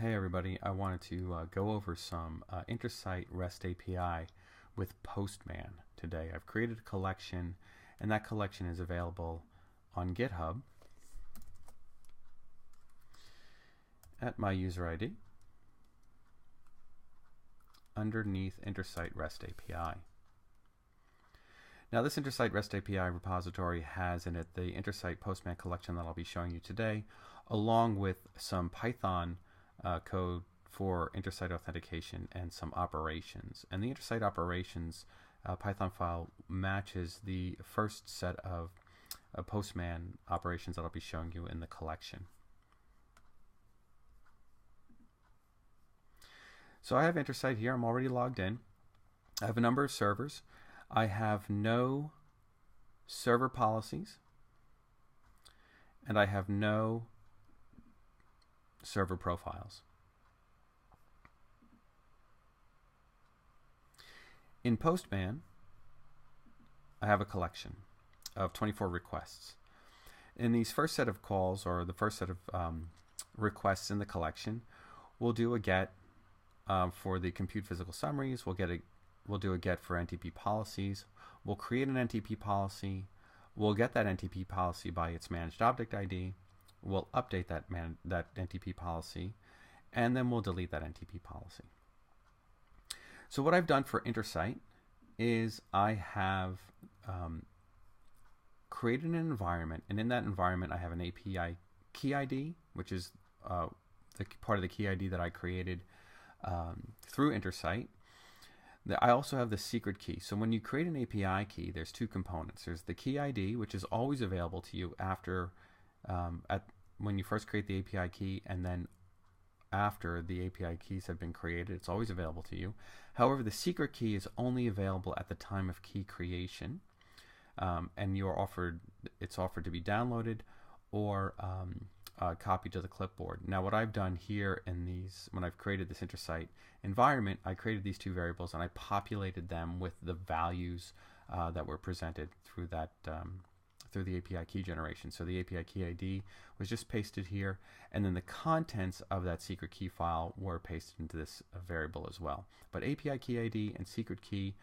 Hey everybody, I wanted to go over some Intersight REST API with Postman today. I've created a collection, and that collection is available on GitHub at my user ID underneath Intersight REST API. Now this Intersight REST API repository has in it the Intersight Postman collection that I'll be showing you today, along with some Python code for Intersight authentication and some operations. And the Intersight operations Python file matches the first set of Postman operations that I'll be showing you in the collection. So I have Intersight here. I'm already logged in. I have a number of servers. I have no server policies, and I have no server profiles. In Postman, I have a collection of 24 requests. In these first set of calls, or the first set of requests in the collection, we'll do a get for the compute physical summaries. We'll do a get for NTP policies. We'll create an NTP policy. We'll get that NTP policy by its managed object ID. We'll update that NTP policy, and then we'll delete that NTP policy. So what I've done for Intersight is I have created an environment, and in that environment I have an API key ID, which is the part of the key ID that I created through Intersight. I also have the secret key. So when you create an API key, there's two components. There's the key ID, which is always available to you after when you first create the API key, and then after the API keys have been created, it's always available to you. However, the secret key is only available at the time of key creation, and it's offered to be downloaded or copied to the clipboard. Now, what I've done here when I've created this Intersight environment, I created these two variables and I populated them with the values that were presented through through the API key generation. So the API key ID was just pasted here, and then the contents of that secret key file were pasted into this variable as well. But API key ID and secret key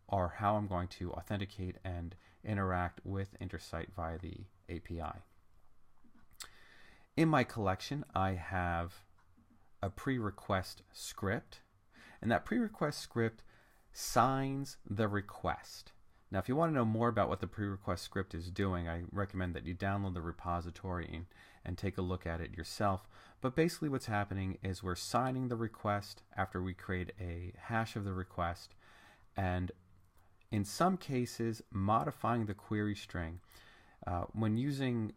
are how I'm going to authenticate and interact with Intersight via the API. In my collection, I have a pre-request script, and that pre-request script signs the request. Now, if you want to know more about what the pre-request script is doing, I recommend that you download the repository and take a look at it yourself. But basically what's happening is we're signing the request after we create a hash of the request, and in some cases modifying the query string. When using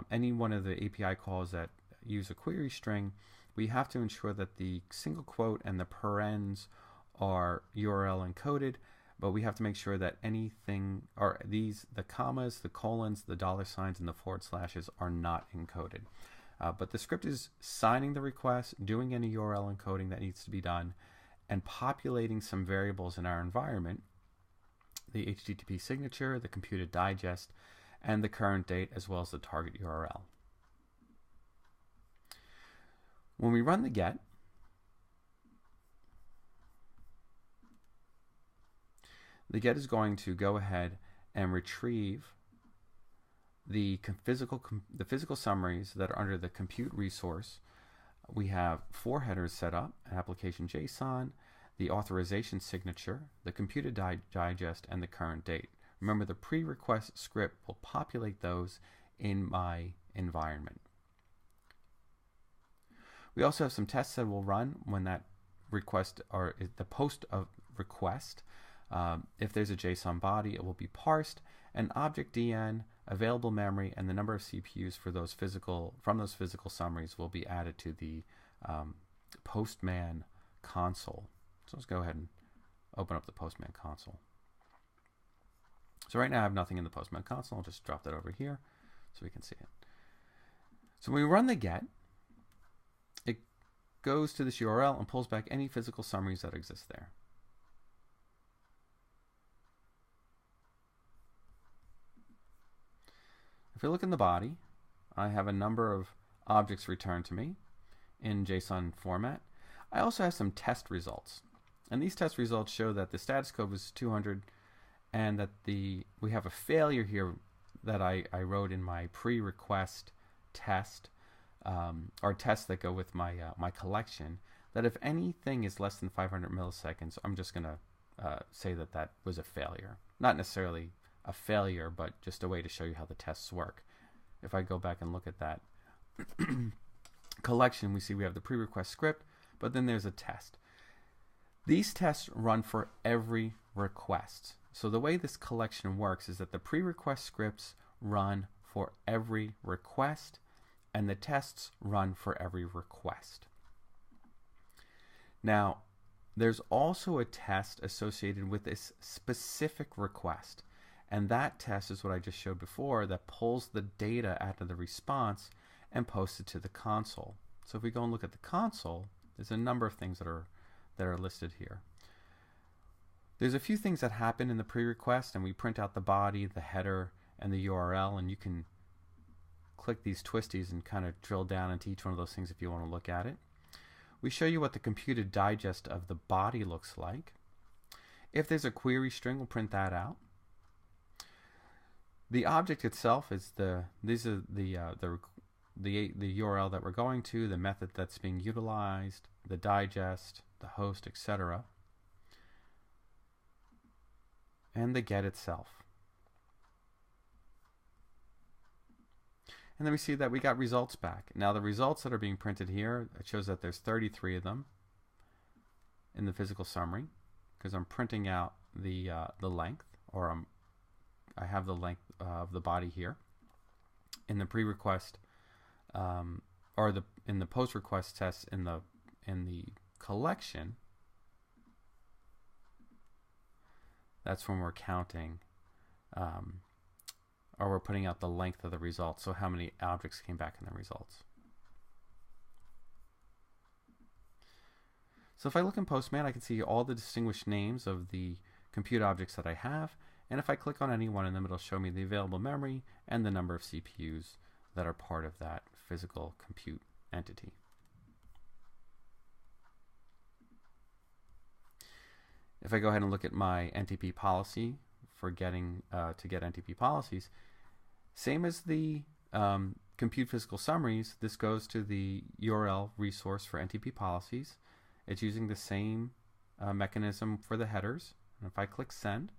any one of the API calls that use a query string, we have to ensure that the single quote and the parens are URL encoded, but we have to make sure that anything, or the commas, the colons, the dollar signs, and the forward slashes are not encoded. But the script is signing the request, doing any URL encoding that needs to be done, and populating some variables in our environment, the HTTP signature, the computed digest, and the current date, as well as the target URL. When we run the get, the get is going to go ahead and retrieve the physical summaries that are under the compute resource. We have 4 headers set up: an application JSON, the authorization signature, the computed digest, and the current date. Remember, the pre-request script will populate those in my environment. We also have some tests that will run when that request, or the post of request. If there's a JSON body, it will be parsed, and object DN, available memory, and the number of CPUs from those physical summaries will be added to the Postman console. So let's go ahead and open up the Postman console. So right now I have nothing in the Postman console. I'll just drop that over here so we can see it. So when we run the get, it goes to this URL and pulls back any physical summaries that exist there. If you look in the body, I have a number of objects returned to me. in JSON format. I also have some test results. And these test results show that the status code was 200 and that we have a failure here that I wrote in my pre-request test, or tests that go with my, my collection, that if anything is less than 500 milliseconds, I'm just going to say that that was a failure. Not necessarily a failure, but just a way to show you how the tests work. If I go back and look at that collection, we see we have the pre-request script, but then there's a test. These tests run for every request. So the way this collection works is that the pre-request scripts run for every request, and the tests run for every request. Now, there's also a test associated with this specific request, and that test is what I just showed before, that pulls the data out of the response and posts it to the console. So if we go and look at the console, there's a number of things that are listed here. There's a few things that happen in the pre-request, and we print out the body, the header, and the URL, and you can click these twisties and kind of drill down into each one of those things if you want to look at it. We show you what the computed digest of the body looks like. If there's a query string, we'll print that out. The object itself is the URL that we're going to, the method that's being utilized, the digest, the host, etc., and the get itself. And then we see that we got results back. Now the results that are being printed here, it shows that there's 33 of them in the physical summary, because I'm printing out the length, or I have the length of the body here. In the pre-request, or in the post-request test in the collection, that's when we're counting, or we're putting out the length of the results, so how many objects came back in the results. So if I look in Postman, I can see all the distinguished names of the compute objects that I have, and if I click on any one of them, it'll show me the available memory and the number of CPUs that are part of that physical compute entity. If I go ahead and look at my NTP policy for getting to get NTP policies, same as the compute physical summaries, this goes to the URL resource for NTP policies. It's using the same mechanism for the headers. And if I click send,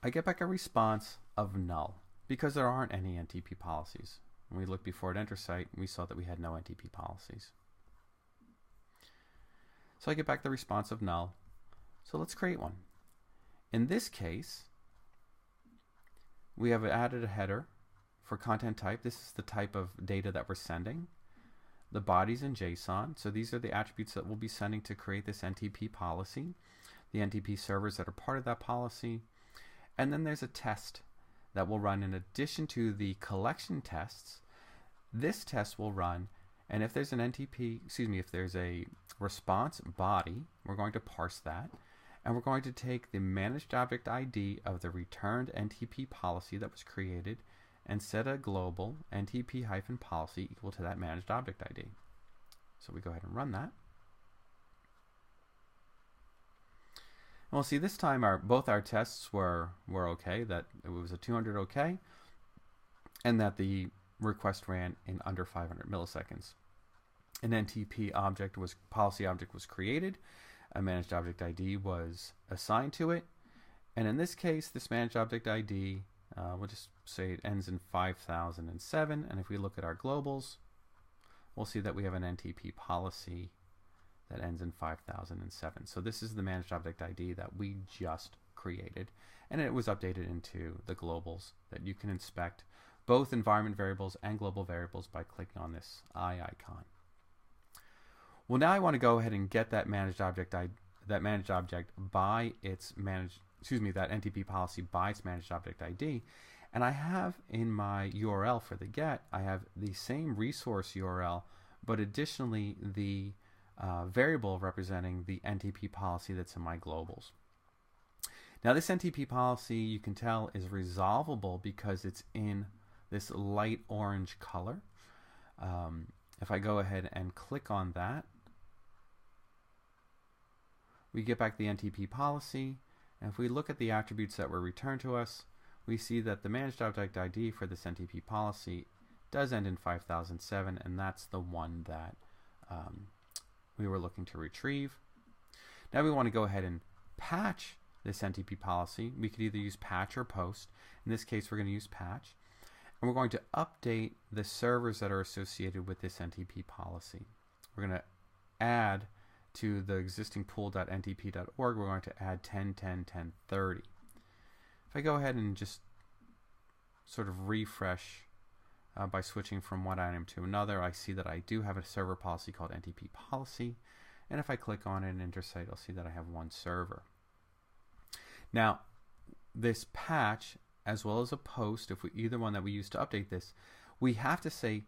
I get back a response of null because there aren't any NTP policies. When we looked before at Intersight, we saw that we had no NTP policies. So I get back the response of null. So let's create one. In this case, we have added a header for content type. This is the type of data that we're sending. The body's in JSON. So these are the attributes that we'll be sending to create this NTP policy, the NTP servers that are part of that policy. And then there's a test that will run in addition to the collection tests. This test will run, and if there's an NTP, if there's a response body, we're going to parse that, and we're going to take the managed object ID of the returned NTP policy that was created and set a global NTP-policy equal to that managed object ID. So we go ahead and run that. And we'll see this time both our tests were okay, that it was a 200 okay, and that the request ran in under 500 milliseconds. An NTP policy object was created, a managed object ID was assigned to it, and in this case, this managed object ID, we'll just say it ends in 5007, and if we look at our globals, we'll see that we have an NTP policy that ends in 5007. So this is the managed object ID that we just created, and it was updated into the globals that you can inspect both environment variables and global variables by clicking on this eye icon. Well, now I want to go ahead and get that managed object by its that NTP policy by its managed object ID, and I have in my URL for the get, I have the same resource URL, but additionally the variable representing the NTP policy that's in my globals. Now this NTP policy, you can tell, is resolvable because it's in this light orange color. If I go ahead and click on that, we get back the NTP policy, and if we look at the attributes that were returned to us, we see that the managed object ID for this NTP policy does end in 5007, and that's the one that we were looking to retrieve. Now we want to go ahead and patch this NTP policy. We could either use patch or post. In this case, we're going to use patch. And we're going to update the servers that are associated with this NTP policy. We're going to add to the existing pool.ntp.org, we're going to add 10.10.10.30. If I go ahead and just sort of refresh by switching from one item to another, I see that I do have a server policy called NTP policy. And if I click on it in Intersight, I'll see that I have one server. Now, this patch, as well as a post, if we either one that we use to update this, we have to say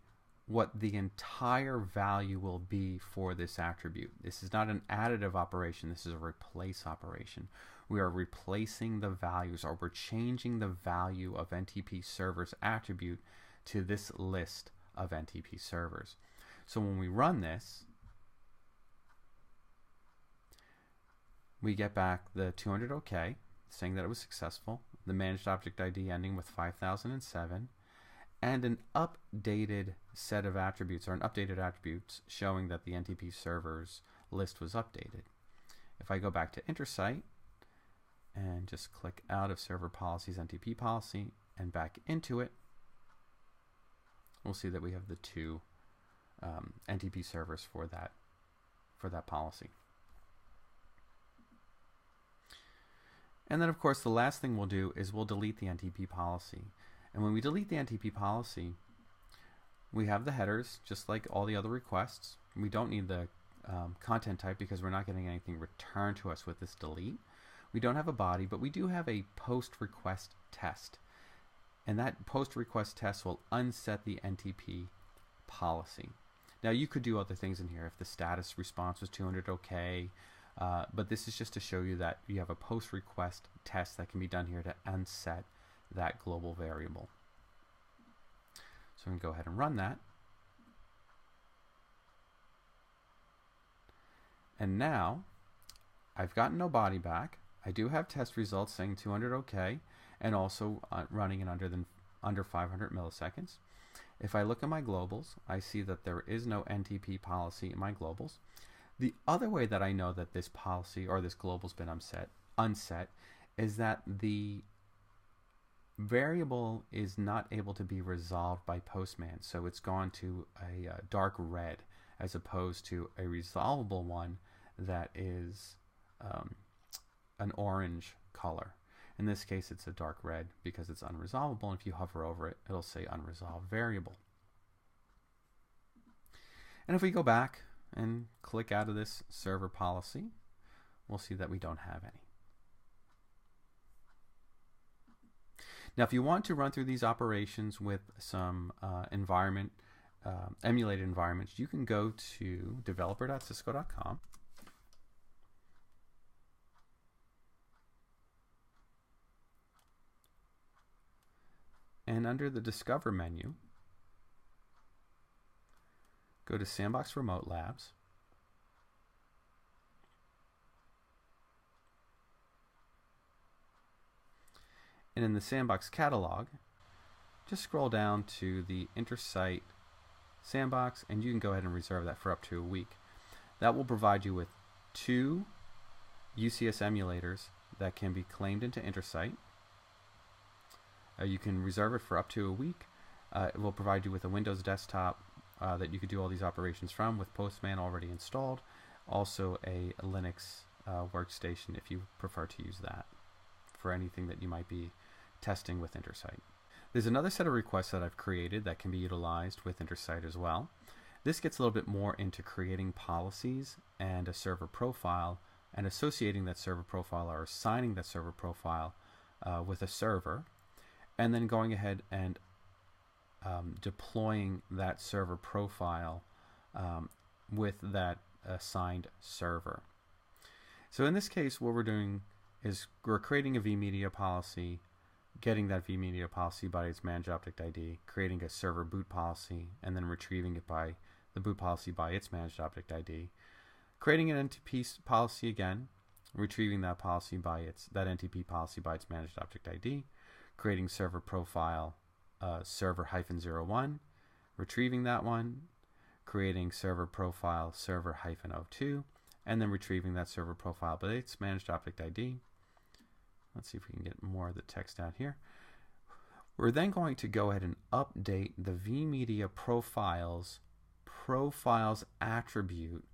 what the entire value will be for this attribute. This is not an additive operation, this is a replace operation. We are replacing the values, or we're changing the value of NTP servers attribute to this list of NTP servers. So when we run this, we get back the 200 OK, saying that it was successful, the managed object ID ending with 5007, and an updated set of attributes, or an updated attributes showing that the NTP servers list was updated. If I go back to Intersight and just click out of server policies NTP policy and back into it, we'll see that we have the two NTP servers for that policy. And then of course the last thing we'll do is we'll delete the NTP policy. And when we delete the NTP policy, we have the headers just like all the other requests. We don't need the content type because we're not getting anything returned to us with this delete. We don't have a body, but we do have a post request test. And that post request test will unset the NTP policy. Now you could do other things in here if the status response was 200 OK, but this is just to show you that you have a post request test that can be done here to unset that global variable. So we can go ahead and run that. And now I've gotten no body back. I do have test results saying 200 OK and also running in under 500 milliseconds. If I look at my globals, I see that there is no NTP policy in my globals. The other way that I know that this policy or this global's been unset is that the variable is not able to be resolved by Postman, so it's gone to a dark red as opposed to a resolvable one that is an orange color. In this case it's a dark red because it's unresolvable, and if you hover over it, it'll say unresolved variable. And if we go back and click out of this server policy, we'll see that we don't have any. Now, if you want to run through these operations with some emulated environments, you can go to developer.cisco.com. And under the Discover menu, go to Sandbox Remote Labs. And in the Sandbox catalog, just scroll down to the Intersight Sandbox, and you can go ahead and reserve that for up to a week. That will provide you with 2 UCS emulators that can be claimed into Intersight. You can reserve it for up to a week. It will provide you with a Windows desktop that you could do all these operations from with Postman already installed. Also a Linux workstation if you prefer to use that for anything that you might be testing with Intersight. There's another set of requests that I've created that can be utilized with Intersight as well. This gets a little bit more into creating policies and a server profile and associating that server profile or assigning that server profile with a server, and then going ahead and deploying that server profile with that assigned server. So in this case, what we're doing is we're creating a vMedia policy, getting that vMedia policy by its managed object ID, creating a server boot policy, and then retrieving it by the boot policy by its managed object ID, creating an NTP policy again, retrieving that policy by that NTP policy by its managed object ID, creating server profile server -01, retrieving that one, creating server profile server -02, and then retrieving that server profile by its managed object ID. Let's see if we can get more of the text out here. We're then going to go ahead and update the vMedia profiles attribute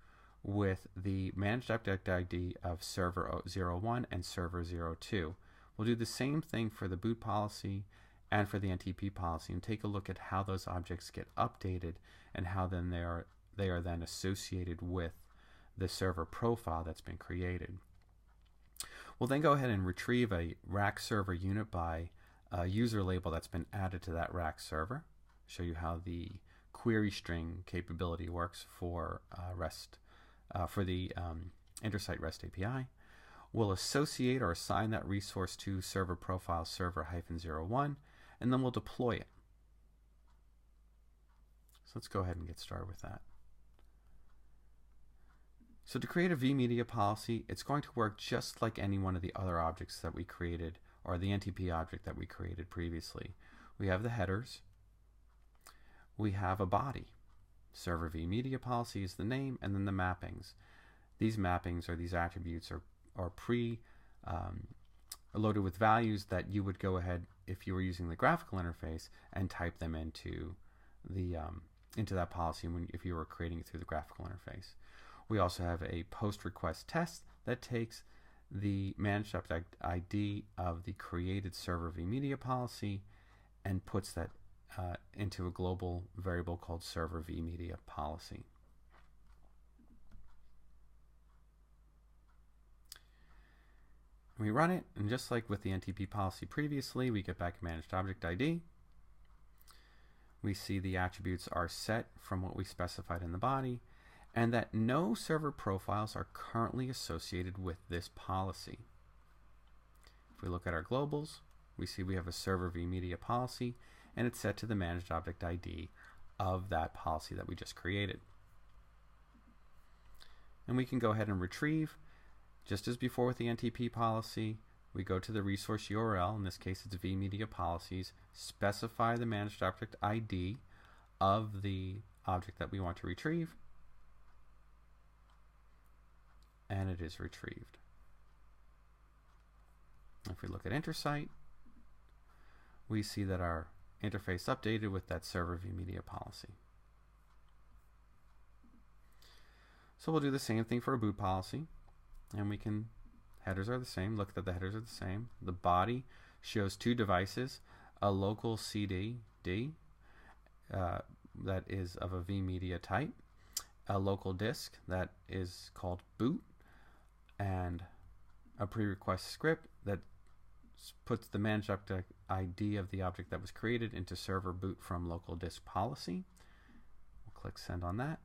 with the managed object ID of server 01 and server 02. We'll do the same thing for the boot policy and for the NTP policy and take a look at how those objects get updated and how then they are then associated with the server profile that's been created. We'll then go ahead and retrieve a rack server unit by user label that's been added to that rack server. Show you how the query string capability works for for the Intersight REST API. We'll associate or assign that resource to server profile server -01, and then we'll deploy it. So let's go ahead and get started with that. So to create a vMedia policy, it's going to work just like any one of the other objects that we created, or the NTP object that we created previously. We have the headers. We have a body. Server vMedia policy is the name, and then the mappings. These mappings or these attributes are loaded with values that you would go ahead, if you were using the graphical interface, and type them into that policy if you were creating it through the graphical interface. We also have a post request test that takes the managed object ID of the created server vMedia policy and puts that into a global variable called server vMedia policy. We run it, and just like with the NTP policy previously, we get back managed object ID. We see the attributes are set from what we specified in the body, and that no server profiles are currently associated with this policy. If we look at our globals, we see we have a server vMedia policy, and it's set to the managed object ID of that policy that we just created. And we can go ahead and retrieve, just as before with the NTP policy, we go to the resource URL, in this case it's vMedia policies, specify the managed object ID of the object that we want to retrieve, and it is retrieved. If we look at Intersight, we see that our interface updated with that server vMedia policy. So we'll do the same thing for a boot policy, and headers are the same. Look that the headers are the same. The body shows two devices, a local CD that is of a vMedia type, a local disk that is called boot, and a pre-request script that puts the managed object ID of the object that was created into server boot from local disk policy. We'll click send on that.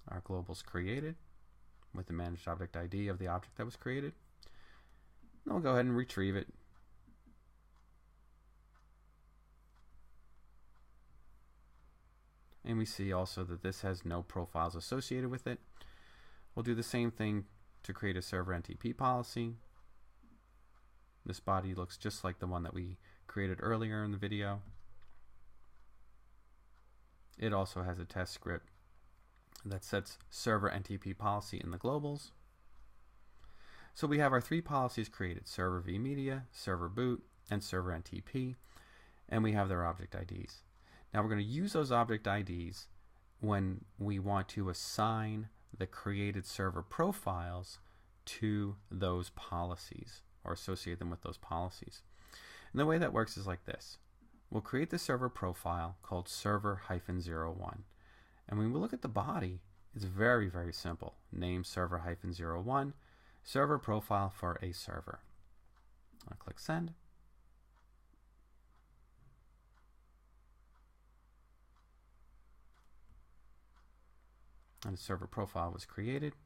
Our global's created with the managed object ID of the object that was created. Then we'll go ahead and retrieve it. And we see also that this has no profiles associated with it. We'll do the same thing to create a server NTP policy. This body looks just like the one that we created earlier in the video. It also has a test script that sets server NTP policy in the globals. So we have our three policies created: server vMedia, server boot, and server NTP, and we have their object IDs. Now we're going to use those object IDs when we want to assign the created server profiles to those policies, or associate them with those policies. And the way that works is like this. We'll create the server profile called server -01. And when we look at the body, it's very, very simple. Name server -01, server profile for a server. I'll click send. And the server profile was created.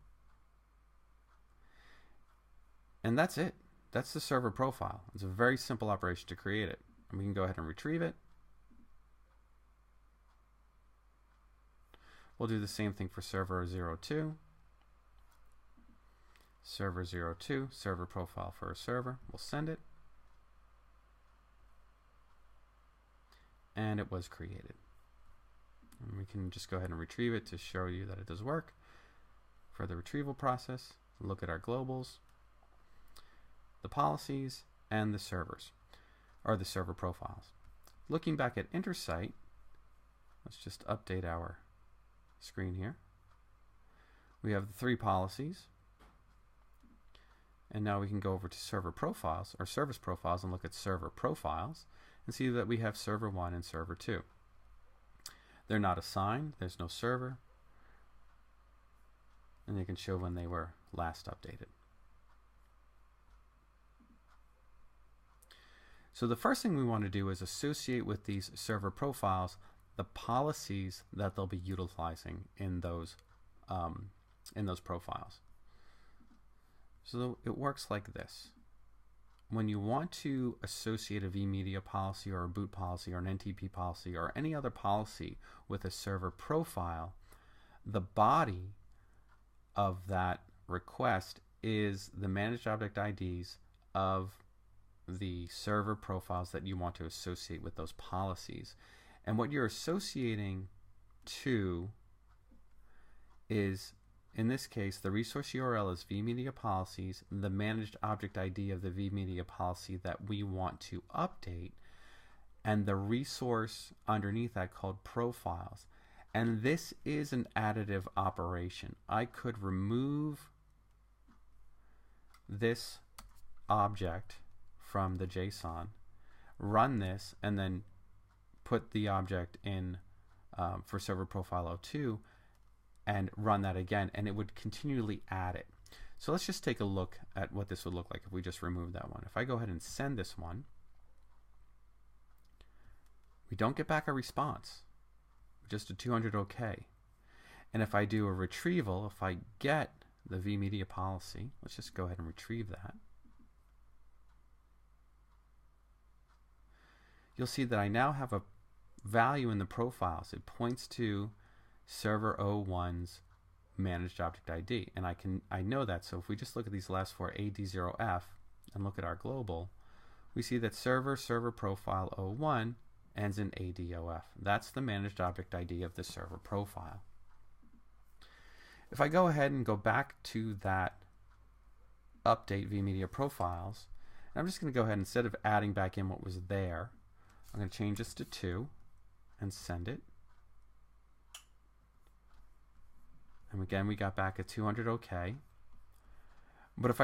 And that's it. That's the server profile. It's a very simple operation to create it. And we can go ahead and retrieve it. We'll do the same thing for server 02. Server 02, server profile for a server. We'll send it. And it was created. And we can just go ahead and retrieve it to show you that it does work. For the retrieval process, look at our globals, the policies, and the servers, or the server profiles. Looking back at Intersight, let's just update our screen here. We have the 3 policies, and now we can go over to server profiles, or service profiles, and look at server profiles, and see that we have server 1 and server 2. They're not assigned, there's no server, and they can show when they were last updated. So the first thing we want to do is associate with these server profiles the policies that they'll be utilizing in those profiles. So it works like this. When you want to associate a vMedia policy or a boot policy or an NTP policy or any other policy with a server profile, the body of that request is the managed object IDs of the server profiles that you want to associate with those policies. And what you're associating to is, in this case, the resource URL is vMedia policies, the managed object ID of the vMedia policy that we want to update, and the resource underneath that called profiles. And this is an additive operation. I could remove this object from the JSON, run this, and then put the object in for server profile 02 and run that again, and it would continually add it. So let's just take a look at what this would look like if we just remove that one. If I go ahead and send this one, we don't get back a response, just a 200 OK. And if I do a retrieval, if I get the vMedia policy, let's just go ahead and retrieve that. You'll see that I now have a value in the profiles. It points to server 01's managed object ID, and I know that. So if we just look at these last 4, AD0F, and look at our global, we see that server profile 01 ends in ADOF. That's the managed object ID of the server profile. If I go ahead and go back to that update vMedia profiles, and I'm just going to go ahead, instead of adding back in what was there, I'm going to change this to 2 and send it. And again, we got back a 200 OK. But if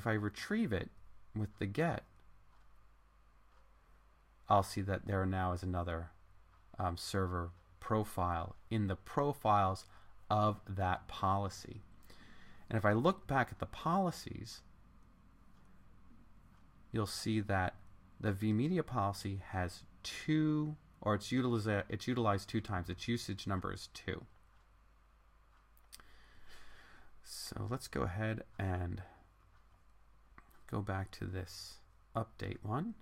I retrieve it with the get, I'll see that there now is another server profile in the profiles of that policy. And if I look back at the policies, you'll see that the vMedia policy has 2, or it's utilized 2 times. Its usage number is 2. So let's go ahead and go back to this update one.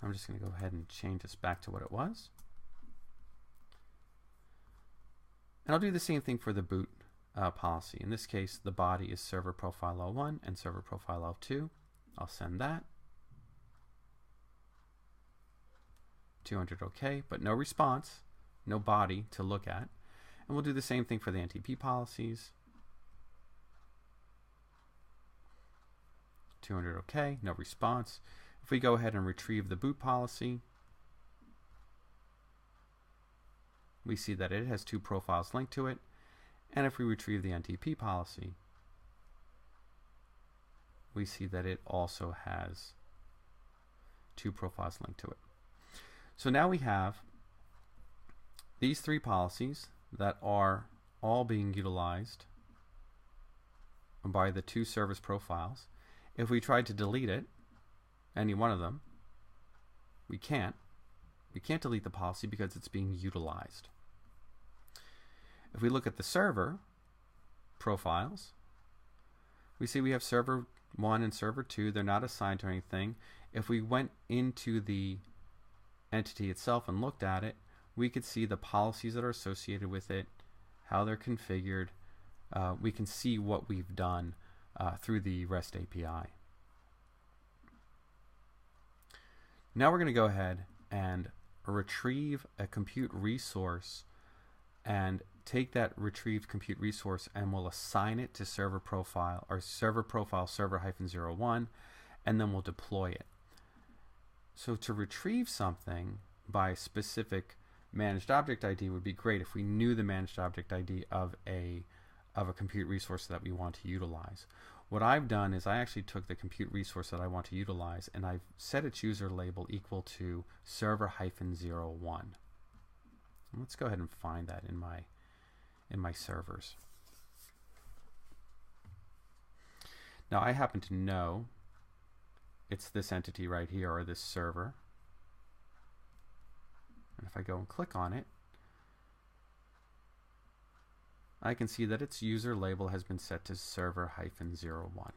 I'm just going to go ahead and change this back to what it was. And I'll do the same thing for the boot policy. In this case, the body is server profile 01 and server profile 02. I'll send that. 200 OK, but no response, no body to look at. And we'll do the same thing for the NTP policies. 200 OK, no response. If we go ahead and retrieve the boot policy, we see that it has 2 profiles linked to it. And if we retrieve the NTP policy, we see that it also has 2 profiles linked to it. So now we have these 3 policies that are all being utilized by the 2 service profiles. If we tried to delete it, any one of them, we can't. We can't delete the policy because it's being utilized. If we look at the server profiles, we see we have server 1 and server 2. They're not assigned to anything. If we went into the entity itself and looked at it, we could see the policies that are associated with it, how they're configured. We can see what we've done through the REST API. Now we're going to go ahead and retrieve a compute resource and take that retrieved compute resource and we'll assign it to server profile or server profile server-01, and then we'll deploy it. So to retrieve something by a specific managed object ID would be great if we knew the managed object ID of a compute resource that we want to utilize. What I've done is I actually took the compute resource that I want to utilize and I've set its user label equal to server-01. Let's go ahead and find that in my servers. Now I happen to know it's this entity right here, or this server. And if I go and click on it, I can see that its user label has been set to server-01.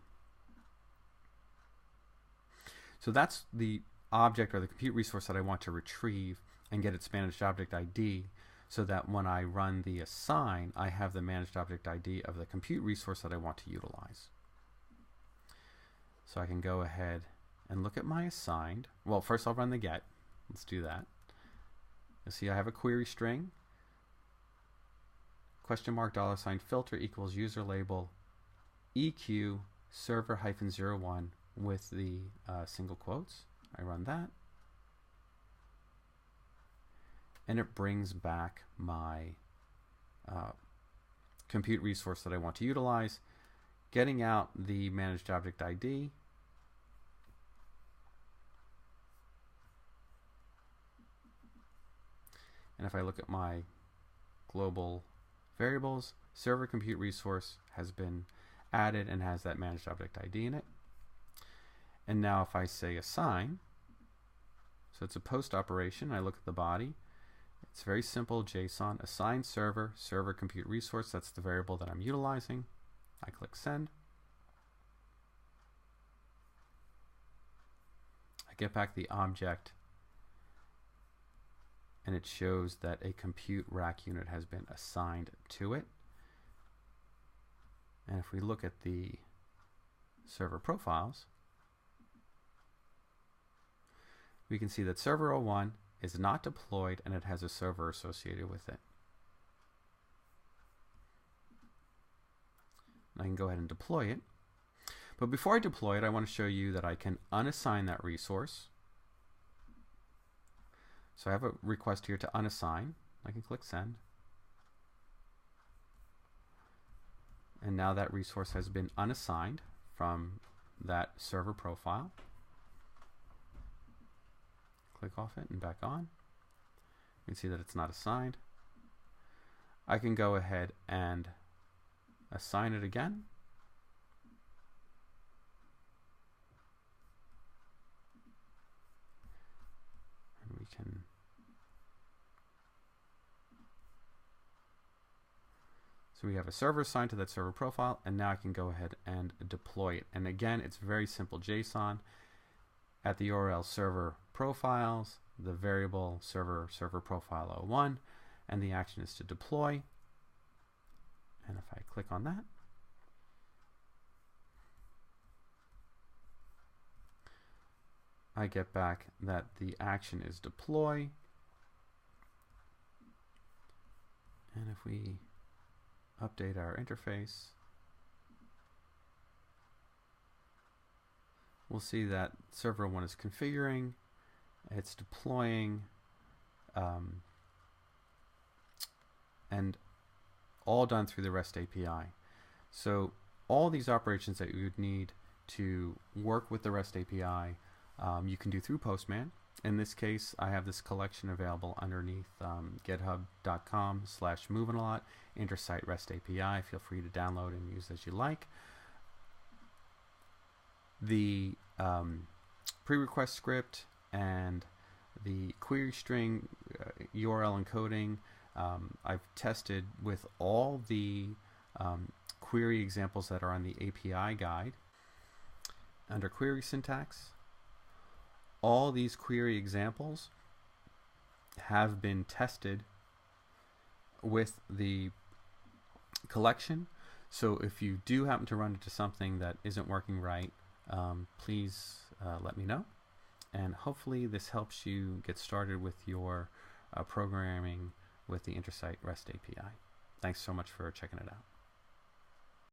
So that's the object or the compute resource that I want to retrieve and get its managed object ID, so that when I run the assign, I have the managed object ID of the compute resource that I want to utilize. So I can go ahead and look at my assigned. Well, first I'll run the get. Let's do that. You'll see I have a query string, $$ filter equals user label EQ server-01 with the single quotes. I run that, and it brings back my compute resource that I want to utilize, getting out the managed object ID. And if I look at my global variables, server compute resource has been added and has that managed object ID in it. And now if I say assign, so it's a post operation, I look at the body. It's very simple, JSON, assign server, server compute resource, that's the variable that I'm utilizing. I click send. I get back the object, and it shows that a compute rack unit has been assigned to it. And if we look at the server profiles, we can see that server-01 is not deployed and it has a server associated with it. And I can go ahead and deploy it. But before I deploy it, I want to show you that I can unassign that resource. So I have a request here to unassign. I can click send. And now that resource has been unassigned from that server profile. Click off it and back on. You can see that it's not assigned. I can go ahead and assign it again. And we can so we have a server assigned to that server profile, and now I can go ahead and deploy it. And again, it's very simple JSON. At the URL server profiles, the variable server profile 01, and the action is to deploy. And if I click on that, I get back that the action is deploy. And if we update our interface, we'll see that server 1 is configuring, it's deploying, and all done through the REST API. So all these operations that you would need to work with the REST API, you can do through Postman. In this case, I have this collection available underneath github.com/movingalot, Intersight REST API. Feel free to download and use as you like. The pre-request script and the query string URL encoding, I've tested with all the query examples that are on the API guide. Under query syntax, all these query examples have been tested with the collection. So if you do happen to run into something that isn't working right, please let me know. And hopefully this helps you get started with your programming with the Intersight REST API. Thanks so much for checking it out.